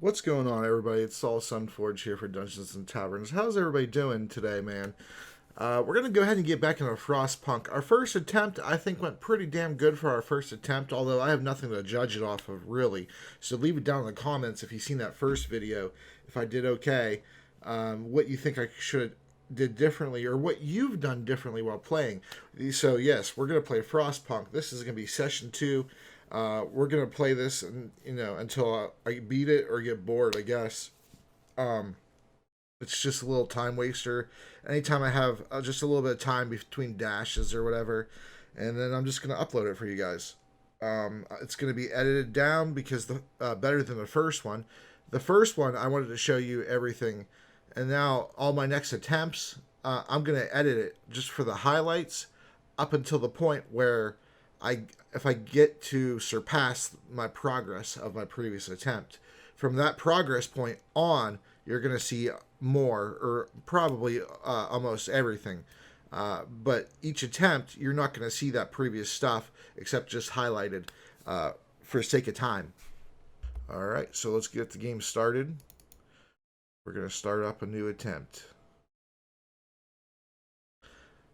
What's going on, everybody? It's Saul Sunforge here for Dungeons and Taverns. How's everybody doing today, man? We're going to go ahead and get back into Frostpunk. Our first attempt, I think, went pretty damn good for our first attempt, although I have nothing to judge it off of, really. So leave it down in the comments if you've seen that first video, if I did okay, what you think I should did differently, or what you've done differently while playing. So, yes, we're going to play Frostpunk. This is going to be session 2. We're gonna play this, and until I beat it or get bored, I guess. It's just a little time waster. Anytime I have just a little bit of time between dashes or whatever, and then I'm just gonna upload it for you guys. It's gonna be edited down because the better than the first one. The first one I wanted to show you everything, and now all my next attempts, I'm gonna edit it just for the highlights up until the point where if I get to surpass my progress of my previous attempt. From that progress point on, you're going to see more, or probably almost everything. But each attempt, you're not going to see that previous stuff, except just highlighted for sake of time. Alright, so let's get the game started. We're going to start up a new attempt.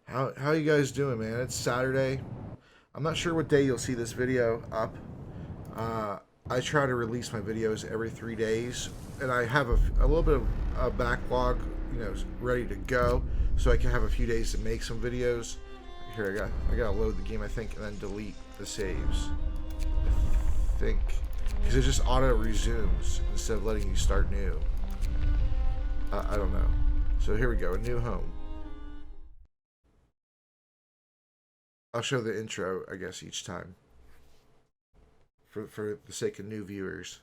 How you guys doing, man? It's Saturday. I'm not sure what day you'll see this video up. I try to release my videos every 3 days, and I have a little bit of a backlog, ready to go, so I can have a few days to make some videos. Here, I gotta load the game, I think, and then delete the saves. I think, because it just auto resumes instead of letting you start new. I don't know. So here we go, a new home. I'll show the intro, I guess, each time. For the sake of new viewers.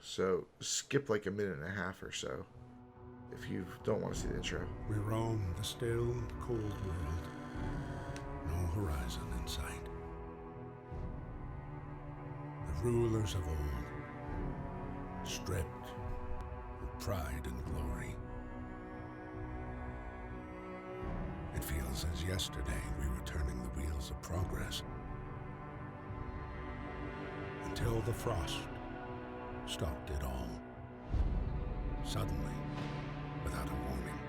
So, skip like a minute and a half or so, if you don't want to see the intro. We roam the still, cold world. No horizon in sight. The rulers of old, stripped of pride and glory. It feels as yesterday we were turning the wheels of progress. Until the frost stopped it all. Suddenly, without a warning.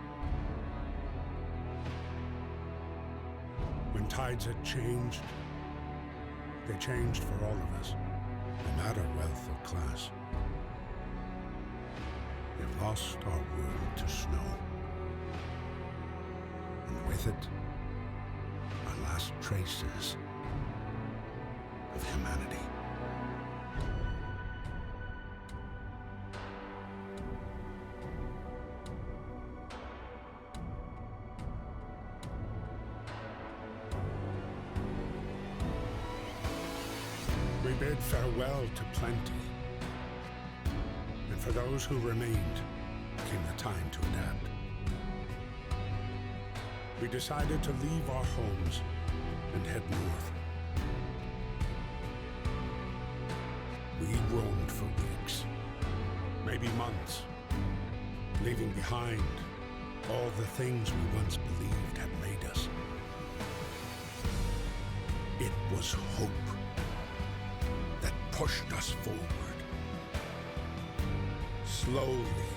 When tides had changed, they changed for all of us, no matter wealth or class. We've lost our world to snow. And with it, our last traces of humanity. We bid farewell to plenty, and for those who remained, came the time to adapt. We decided to leave our homes and head north. We roamed for weeks, maybe months, leaving behind all the things we once believed had made us. It was hope that pushed us forward. Slowly,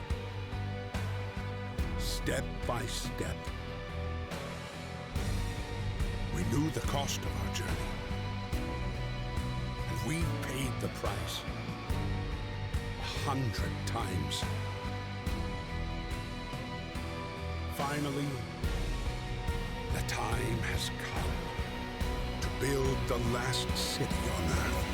step by step. We knew the cost of our journey, and we paid the price 100 times. Finally, the time has come to build the last city on Earth.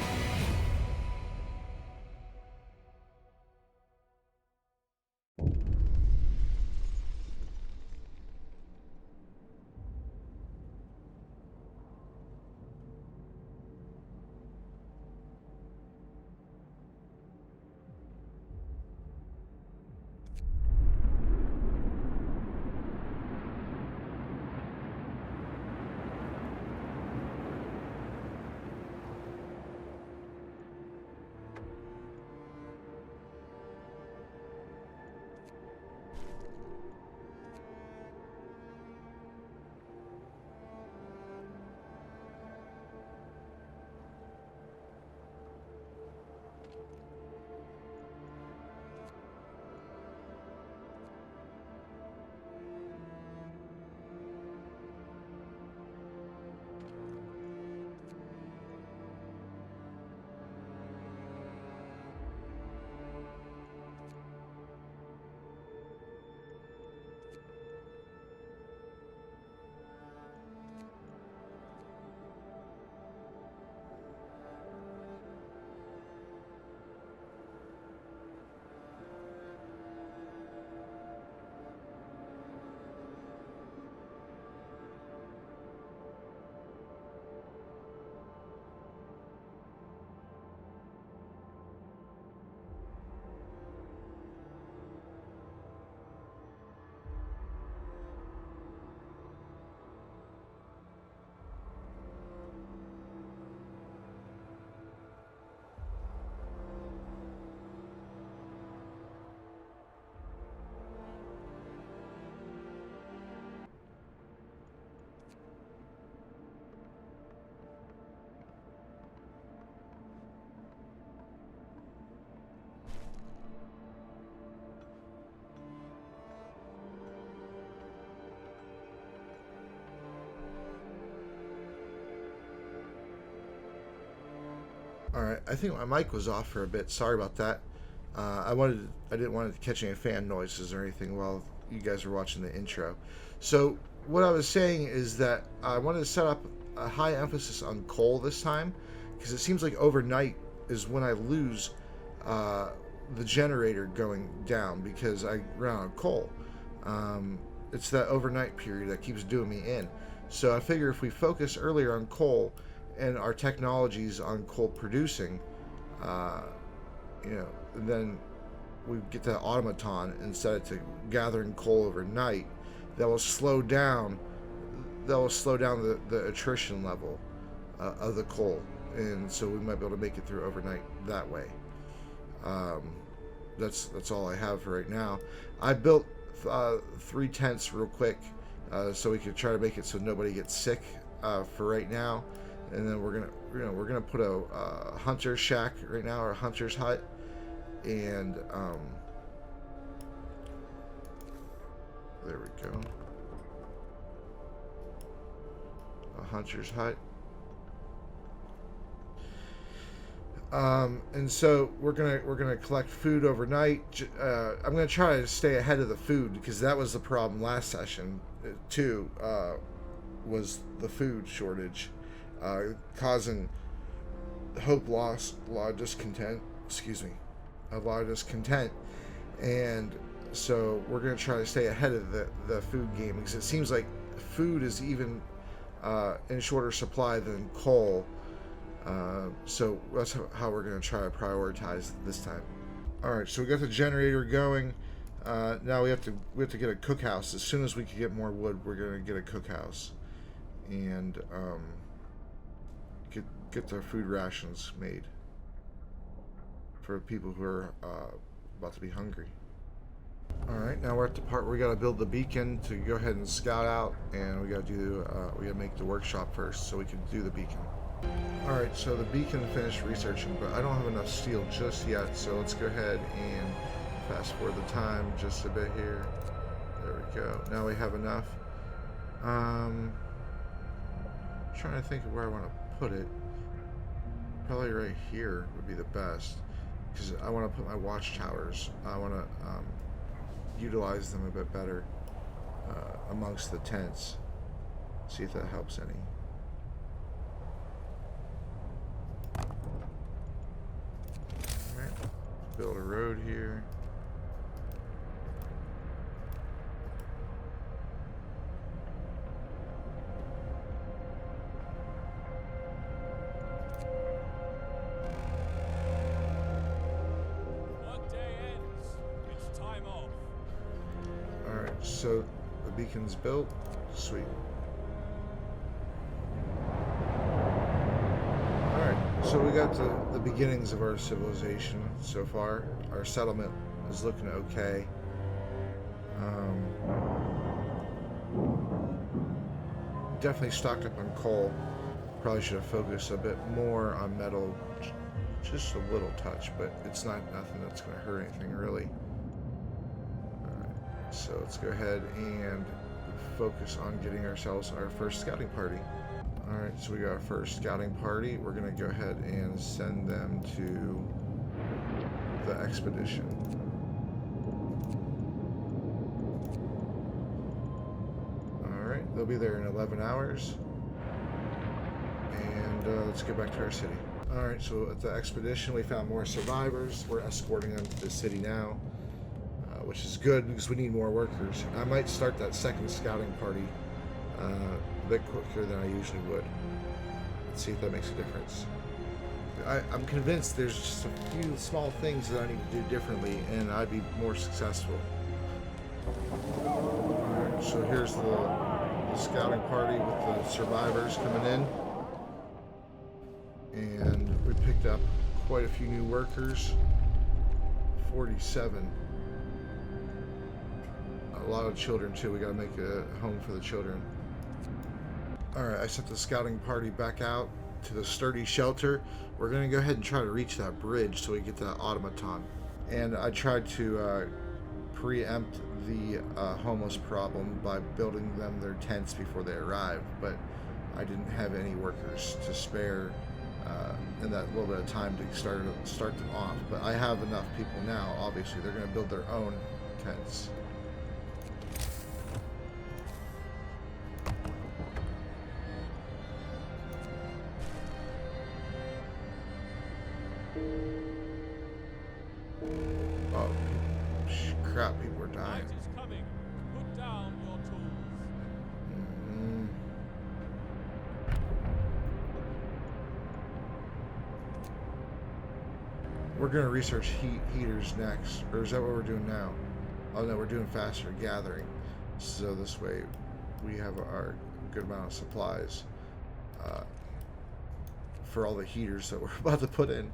All right, I think my mic was off for a bit. Sorry about that. I didn't want to catch any fan noises or anything while you guys were watching the intro. So what I was saying is that I wanted to set up a high emphasis on coal this time, because it seems like overnight is when I lose the generator going down because I ran out of coal. It's that overnight period that keeps doing me in. So I figure if we focus earlier on coal and our technologies on coal producing, uh, then we get that automaton instead of gathering coal overnight. That will slow down. The attrition level of the coal, and so we might be able to make it through overnight that way. That's all I have for right now. I built 3 tents real quick, so we could try to make it so nobody gets sick for right now. And then we're gonna put a hunter shack right now, or a hunter's hut, and there we go, a hunter's hut. And so we're gonna collect food overnight. I'm gonna try to stay ahead of the food, because that was the problem last session too. Was the food shortage causing hope loss, a lot of discontent. A lot of discontent, and so we're gonna try to stay ahead of the food game, because it seems like food is even in shorter supply than coal. So that's how we're going to try to prioritize this time. All right, so we got the generator going. Now we have to get a cookhouse. As soon as we can get more wood, we're going to get a cookhouse, and get their food rations made for people who are about to be hungry. All right, now we're at the part where we got to build the beacon to go ahead and scout out, and we got to make the workshop first so we can do the beacon. Alright, so the beacon finished researching, but I don't have enough steel just yet, so let's go ahead and fast forward the time just a bit here. There we go. Now we have enough. Trying to think of where I want to put it. Probably right here would be the best, because I want to put my watchtowers. I want to utilize them a bit better amongst the tents. See if that helps any. Build a road here. Workday ends. It's time off. Alright, so the beacon's built. Sweet. So we got the beginnings of our civilization so far. Our settlement is looking okay. Definitely stocked up on coal. Probably should have focused a bit more on metal, just a little touch, but it's not nothing that's going to hurt anything really. Alright, so let's go ahead and focus on getting ourselves our first scouting party. Alright, so we got our first scouting party. We're going to go ahead and send them to the expedition. Alright, they'll be there in 11 hours. And let's get back to our city. Alright, so at the expedition we found more survivors. We're escorting them to the city now, which is good because we need more workers. I might start that second scouting party a bit quicker than I usually would. Let's see if that makes a difference. I'm convinced there's just a few small things that I need to do differently, and I'd be more successful. Alright, so here's the scouting party with the survivors coming in. And we picked up quite a few new workers. 47. A lot of children too. We gotta make a home for the children. Alright, I sent the scouting party back out to the sturdy shelter. We're going to go ahead and try to reach that bridge so we get that automaton. And I tried to preempt the homeless problem by building them their tents before they arrived, but I didn't have any workers to spare in that little bit of time to start them off. But I have enough people now. Obviously, they're going to build their own tents. Oh, crap! People are dying. Night is coming. Put down your tools. Mm. We're going to research heaters next. Or is that what we're doing now? Oh no, we're doing faster gathering. So this way we have our good amount of supplies for all the heaters that we're about to put in.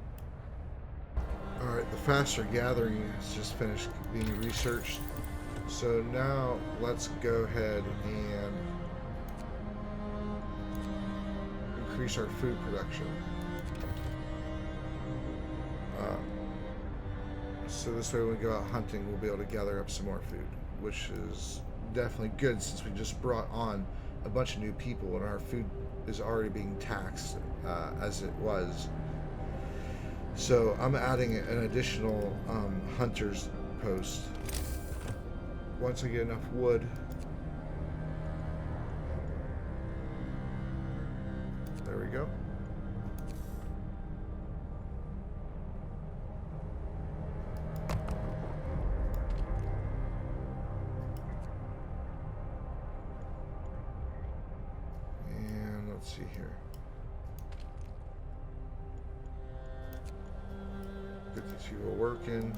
Alright, the faster gathering has just finished being researched. So now let's go ahead and increase our food production. So this way when we go out hunting, we'll be able to gather up some more food, which is definitely good since we just brought on a bunch of new people and our food is already being taxed as it was. So I'm adding an additional hunter's post. Once I get enough wood. There we go. And let's see here. Get these people working.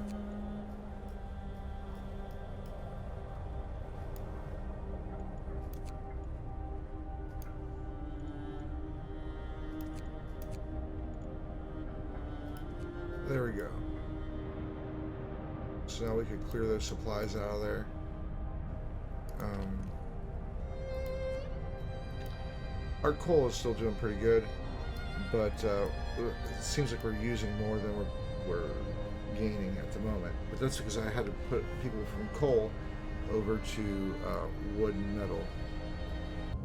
There we go. So now we can clear those supplies out of there. Our coal is still doing pretty good, but it seems like we're using more than we're gaining at the moment. But that's because I had to put people from coal over to wood and metal.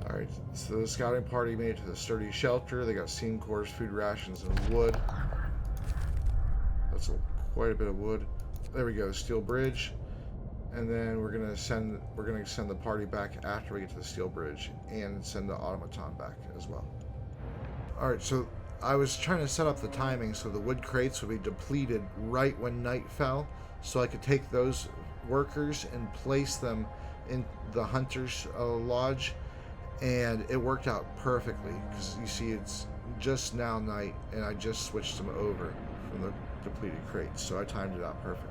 Alright, so the scouting party made it to the sturdy shelter. They got seam cores, food rations, and wood. That's quite a bit of wood. There we go, steel bridge. And then we're gonna send the party back after we get to the steel bridge and send the automaton back as well. Alright, so I was trying to set up the timing so the wood crates would be depleted right when night fell, so I could take those workers and place them in the hunter's lodge, and it worked out perfectly because you see it's just now night and I just switched them over from the depleted crates, so I timed it out perfectly.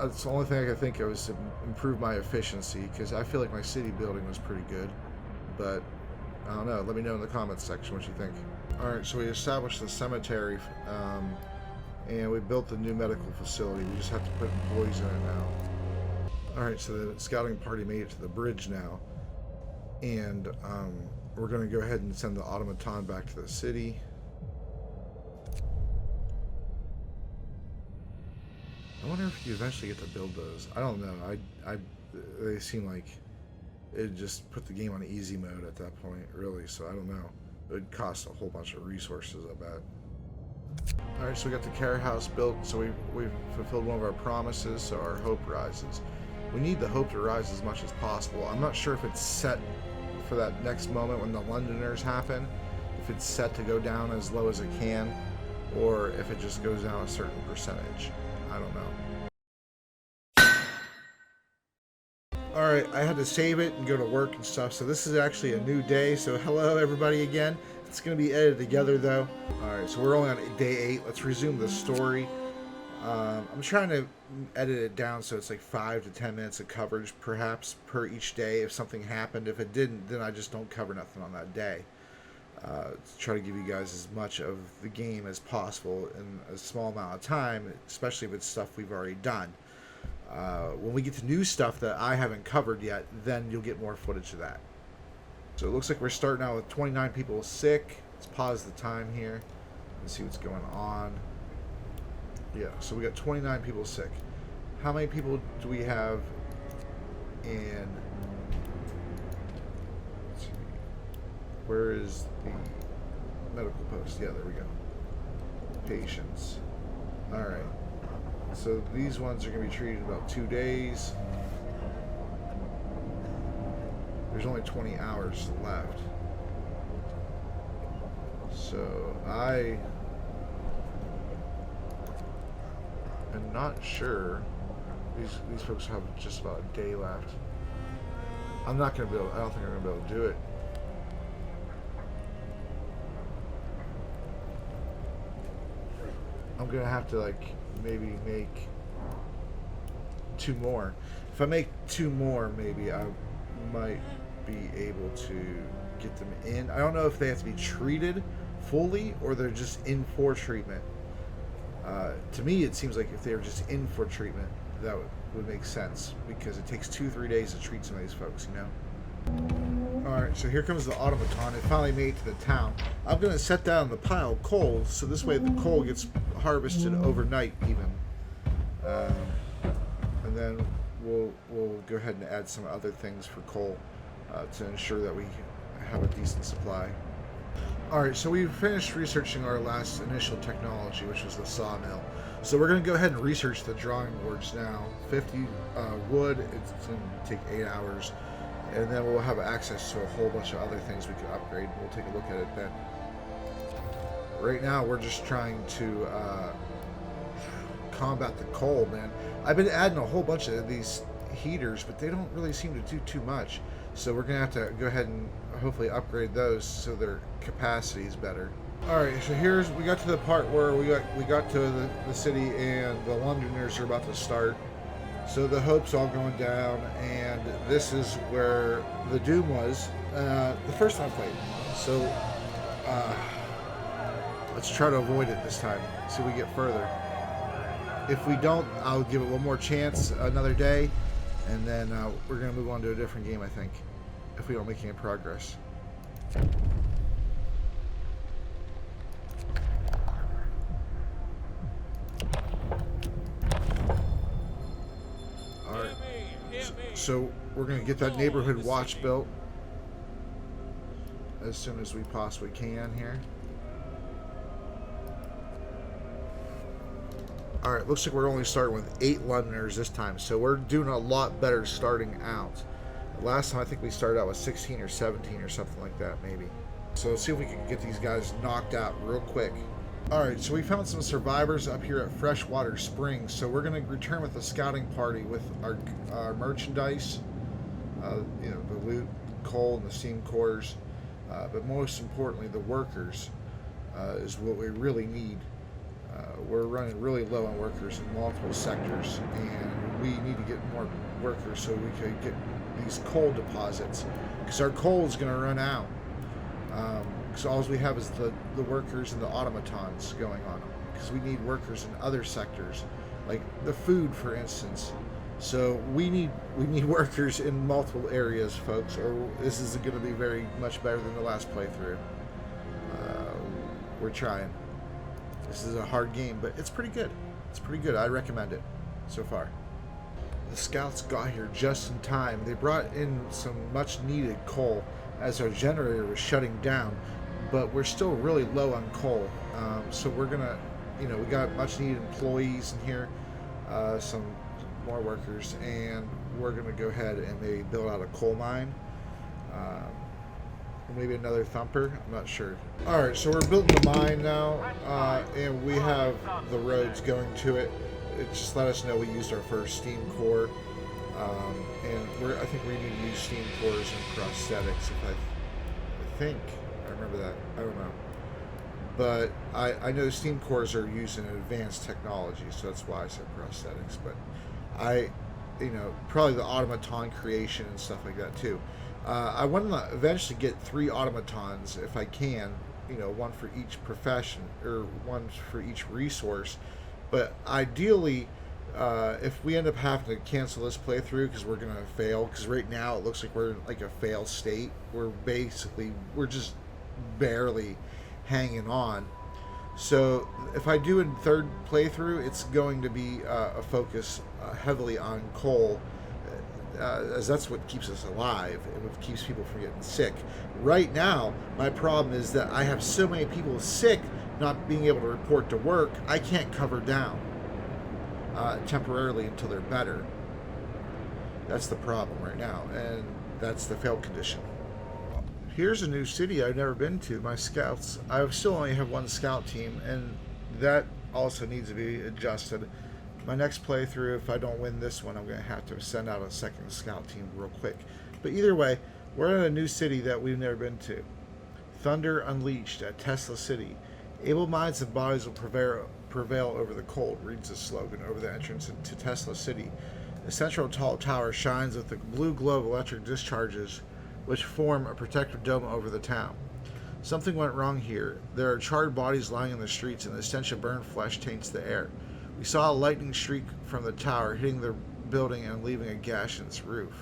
It's the only thing I could think of is to improve my efficiency, because I feel like my city building was pretty good, but I don't know. Let me know in the comments section what you think. Alright, so we established the cemetery, and we built the new medical facility. We just have to put employees in it now. Alright, so the scouting party made it to the bridge now, and we're going to go ahead and send the automaton back to the city. I wonder if you eventually get to build those. I don't know. They seem like it just put the game on easy mode at that point, really. So I don't know. It would cost a whole bunch of resources, I bet. All right, so we got the care house built. So we've fulfilled one of our promises. So our hope rises. We need the hope to rise as much as possible. I'm not sure if it's set for that next moment when the Londoners happen. If it's set to go down as low as it can, or if it just goes down a certain percentage. I don't know. Alright, I had to save it and go to work and stuff, so this is actually a new day. So hello everybody again. It's going to be edited together though. Alright, so we're only on day 8. Let's resume the story. I'm trying to edit it down so it's like 5 to 10 minutes of coverage perhaps per each day if something happened. If it didn't, then I just don't cover nothing on that day. To try to give you guys as much of the game as possible in a small amount of time, especially if it's stuff we've already done. When we get to new stuff that I haven't covered yet, then you'll get more footage of that. So it looks like we're starting out with 29 people sick. Let's pause the time here and see what's going on. Yeah, so we got 29 people sick. How many people do we have in... Let's see. Where is the medical post. Yeah, there we go. Patients. Alright. So these ones are going to be treated in about 2 days. There's only 20 hours left. So I am not sure. These folks have just about a day left. I'm not going to be able, I don't think I'm going to be able to do it. I'm going to have to like maybe make 2 more. If I make 2 more, maybe I might be able to get them in. I don't know if they have to be treated fully or they're just in for treatment. To me, it seems like if they were just in for treatment, that would make sense because it takes 2-3 days to treat some of these folks, you know? Alright, so here comes the automaton. It finally made it to the town. I'm going to set down the pile of coal so this way the coal gets harvested overnight even. And then we'll go ahead and add some other things for coal to ensure that we have a decent supply. Alright, so we've finished researching our last initial technology, which was the sawmill. So we're going to go ahead and research the drawing boards now. 50 wood, it's going to take 8 hours. And then we'll have access to a whole bunch of other things we can upgrade. We'll take a look at it then. Right now, we're just trying to combat the coal, man. I've been adding a whole bunch of these heaters, but they don't really seem to do too much. So we're going to have to go ahead and hopefully upgrade those so their capacity is better. Alright, so we got to the part where we got to the city and the Londoners are about to start. So the Hope's all going down, and this is where the Doom was the first time I played. So let's try to avoid it this time, see if we get further. If we don't, I'll give it one more chance another day, and then we're going to move on to a different game, I think, if we don't make any progress. Alright, so we're going to get that neighborhood watch built as soon as we possibly can here. Alright, looks like we're only starting with 8 Londoners this time, so we're doing a lot better starting out. Last time I think we started out with 16 or 17 or something like that, maybe. So let's see if we can get these guys knocked out real quick. Alright, so we found some survivors up here at Freshwater Springs, so we're going to return with a scouting party with our merchandise, you know, the loot, coal, and the steam cores, but most importantly, the workers is what we really need. We're running really low on workers in multiple sectors, and we need to get more workers so we can get these coal deposits, because our coal is going to run out. Because all we have is the workers and the automatons going on them, because we need workers in other sectors, like the food, for instance. So we need workers in multiple areas, folks, or this is going to be very much better than the last playthrough. We're trying. This is a hard game, but it's pretty good. It's pretty good. I recommend it so far. The scouts got here just in time. They brought in some much needed coal as our generator was shutting down, but we're still really low on coal. So we're gonna, you know, we got much needed employees in here, some more workers, and we're gonna go ahead and maybe build out a coal mine. Maybe another thumper, I'm not sure. Alright, so we're building the mine now, and we have the roads going to it. It just let us know we used our first steam core, and I think we need to use steam cores and prosthetics. I think I remember that. I don't know, but I know steam cores are used in advanced technology, so that's why I said prosthetics. But you know, probably the automaton creation and stuff like that too. I want to eventually get 3 automatons if I can, you know, one for each profession or one for each resource. But ideally, if we end up having to cancel this playthrough because we're going to fail, because right now it looks like we're in like a fail state. We're just barely hanging on. So if I do a 3rd playthrough, it's going to be a focus heavily on coal, as that's what keeps us alive and what keeps people from getting sick. Right now, my problem is that I have so many people sick, not being able to report to work, I can't cover down temporarily until they're better. That's the problem right now, and that's the failed condition. Here's a new city I've never been to. My scouts, I still only have one scout team, and that also needs to be adjusted. My next playthrough, if I don't win this one, I'm going to have to send out a second scout team real quick. But either way, we're in a new city that we've never been to. Thunder Unleashed at Tesla City. Able minds and bodies will prevail over the cold, reads the slogan over the entrance into Tesla City. The central tall tower shines with the blue glow of electric discharges, which form a protective dome over the town. Something went wrong here. There are charred bodies lying in the streets, and the stench of burned flesh taints the air. We saw a lightning streak from the tower, hitting the building and leaving a gash in its roof.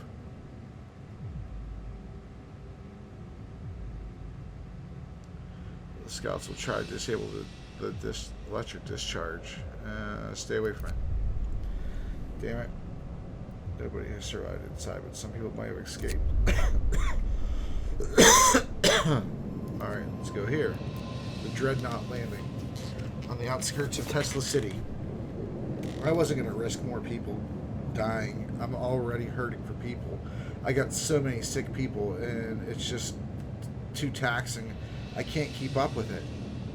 The scouts will try to disable the electric discharge. Stay away from it. Damn it. Nobody has survived inside, but some people might have escaped. Alright, let's go here. The Dreadnought Landing. On the outskirts of Tesla City. I wasn't going to risk more people dying. I'm already hurting for people. I got so many sick people, and it's just too taxing. I can't keep up with it.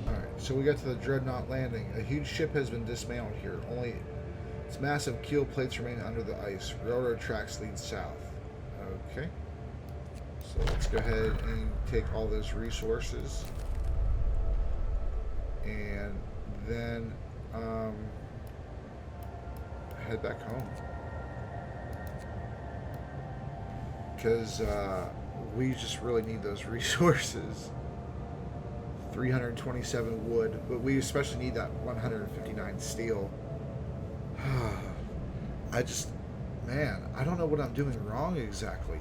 Alright, so we got to the Dreadnought Landing. A huge ship has been dismantled here. Only its massive keel plates remain under the ice. Railroad tracks lead south. Okay. So let's go ahead and take all those resources. And then head back home. Because we just really need those resources. 327 wood, but we especially need that 159 steel. I don't know what I'm doing wrong exactly.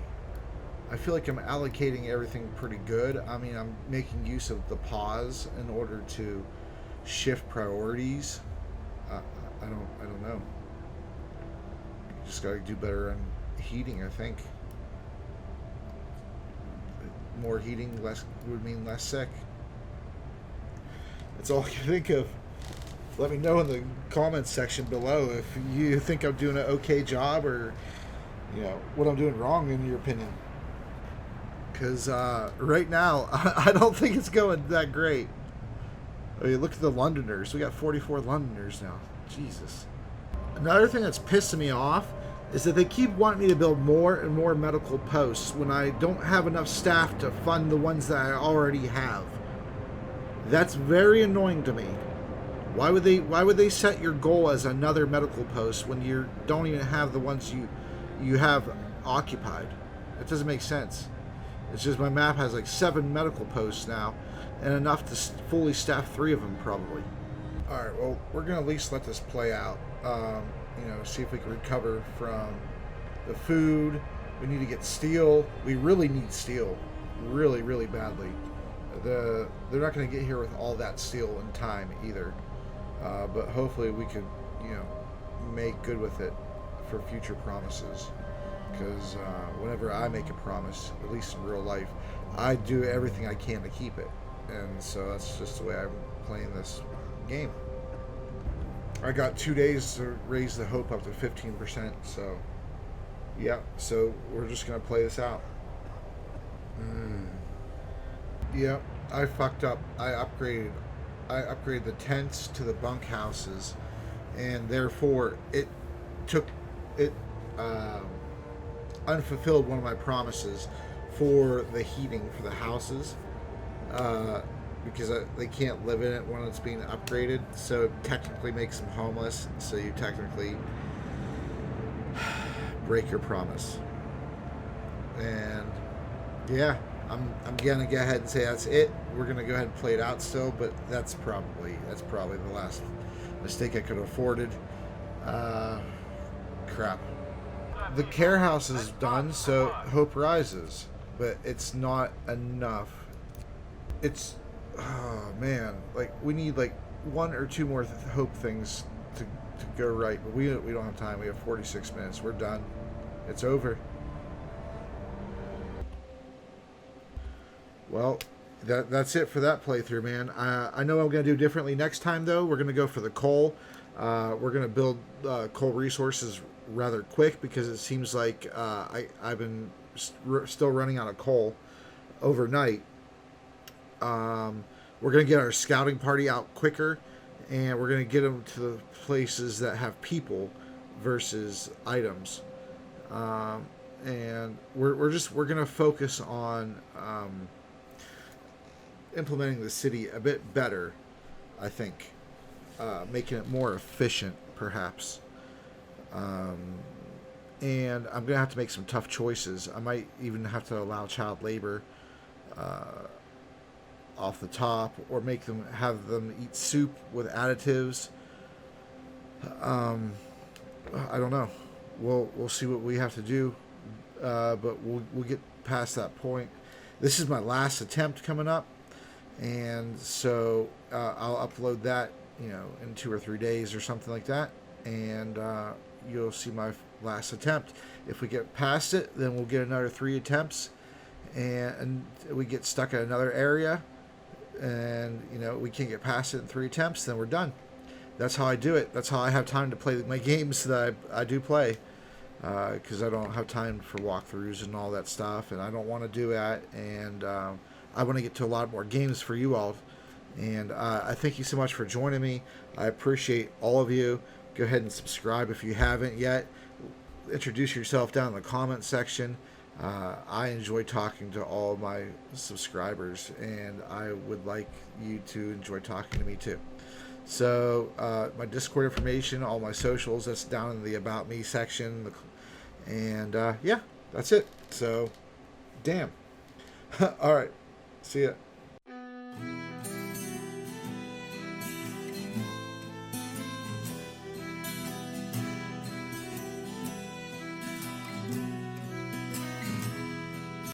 I feel like I'm allocating everything pretty good. I mean, I'm making use of the pause in order to shift priorities. I don't know. Just gotta do better on heating, I think. More heating less would mean less sick. That's all I can think of. Let me know in the comments section below if you think I'm doing an okay job, or what I'm doing wrong in your opinion. Because right now I don't think it's going that great. I mean, look at the Londoners. We got 44 Londoners now. Jesus. Another thing that's pissing me off is that they keep wanting me to build more and more medical posts when I don't have enough staff to fund the ones that I already have. That's very annoying to me. Why would they set your goal as another medical post when you don't even have the ones you have occupied? It doesn't make sense. It's just my map has like 7 medical posts now, and enough to fully staff 3 of them probably. All right, well, we're gonna at least let this play out. See if we can recover from the food. We need to get steel. We really need steel, really, really badly. They're not going to get here with all that steel in time either. But hopefully we could, make good with it for future promises. Because whenever I make a promise, at least in real life, I do everything I can to keep it. And so that's just the way I'm playing this game. I got 2 days to raise the hope up to 15%. So, yeah. So we're just going to play this out. Yeah, I fucked up. I upgraded the tents to the bunk houses, and therefore it unfulfilled one of my promises for the heating for the houses, because they can't live in it when it's being upgraded, so it technically makes them homeless, so you technically break your promise. And yeah, I'm gonna go ahead and say that's it. We're gonna go ahead and play it out still, but that's probably the last mistake I could have afforded. Crap. The care house is done, so hope rises, but it's not enough. It's, oh man, like we need like 1 or 2 more hope things to go right, but we don't have time. We have 46 minutes. We're done. It's over. Well, that's it for that playthrough, man. I know I'm going to do differently next time, though. We're going to go for the coal. We're going to build coal resources rather quick because it seems like I've been still running out of coal overnight. We're going to get our scouting party out quicker, and we're going to get them to the places that have people versus items. And we're going to focus on implementing the city a bit better, I think, making it more efficient, perhaps. And I'm gonna have to make some tough choices. I might even have to allow child labor off the top, or have them eat soup with additives. I don't know. We'll see what we have to do, but we'll get past that point. This is my last attempt coming up, and so I'll upload that, in 2 or 3 days or something like that, and you'll see my last attempt. If we get past it, then we'll get another 3 attempts, and we get stuck in another area, and we can't get past it in 3 attempts, then we're done. That's how I do it. That's how I have time to play my games that I do play, because I don't have time for walkthroughs and all that stuff, and I don't want to do that, and I want to get to a lot more games for you all. And I thank you so much for joining me. I appreciate all of you. Go ahead and subscribe if you haven't yet. Introduce yourself down in the comment section. I enjoy talking to all my subscribers, and I would like you to enjoy talking to me too. So my Discord information, all my socials, that's down in the About Me section. And yeah, that's it. So, damn. All right. See ya.